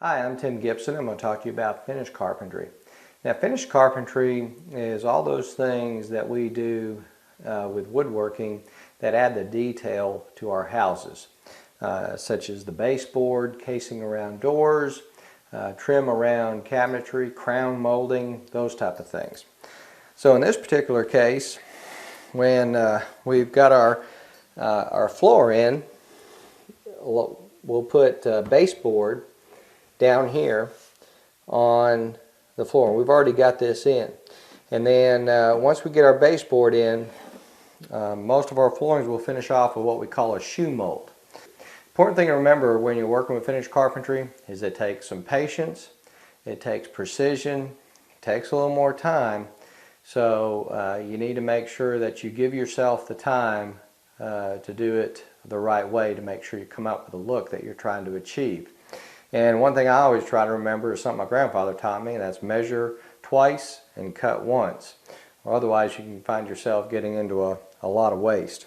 Hi, I'm Tim Gibson. I'm going to talk to you about finish carpentry. Now, finish carpentry is all those things that we do with woodworking that add the detail to our houses, such as the baseboard, casing around doors, trim around cabinetry, crown molding, those type of things. So in this particular case, when we've got our floor in, we'll put baseboard down here on the floor. We've already got this in, and then once we get our baseboard in, most of our floorings will finish off with what we call a shoe mold. Important thing to remember when you're working with finish carpentry is it takes some patience, it takes precision, it takes a little more time, so you need to make sure that you give yourself the time to do it the right way to make sure you come up with a look that you're trying to achieve. And one thing I always try to remember is something my grandfather taught me, and that's measure twice and cut once. Or otherwise you can find yourself getting into a lot of waste.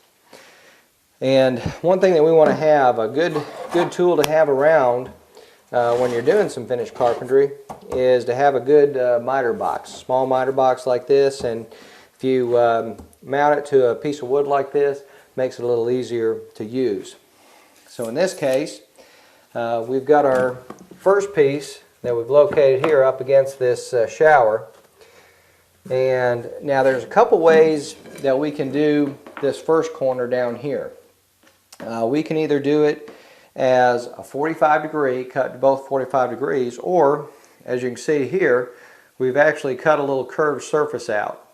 And one thing that we want to have, a good tool to have around when you're doing some finished carpentry, is to have a good miter box, small miter box like this. And if you mount it to a piece of wood like this, it makes it a little easier to use. So in this case, we've got our first piece that we've located here up against this shower. And now there's a couple ways that we can do this first corner down here. We can either do it as a 45 degree, cut to both 45 degrees, or as you can see here, we've actually cut a little curved surface out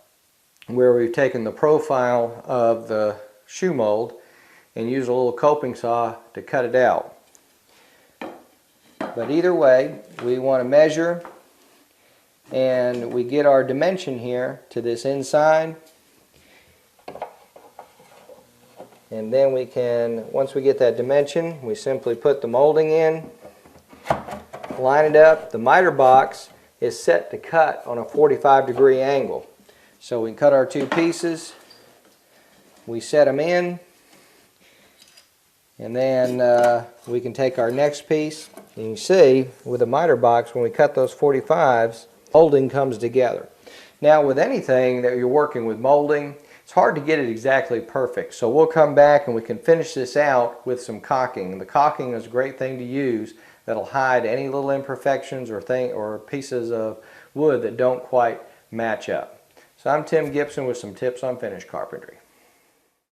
where we've taken the profile of the shoe mold and used a little coping saw to cut it out. But either way, we want to measure, and we get our dimension here to this inside, and then we can, once we get that dimension, we simply put the molding in, line it up. The miter box is set to cut on a 45 degree angle. So we cut our two pieces, we set them in, and then we can take our next piece. And you see, with a miter box, when we cut those 45s, molding comes together. Now with anything that you're working with molding, it's hard to get it exactly perfect. So we'll come back and we can finish this out with some caulking. And the caulking is a great thing to use that'll hide any little imperfections or pieces of wood that don't quite match up. So I'm Tim Gibson with some tips on finish carpentry.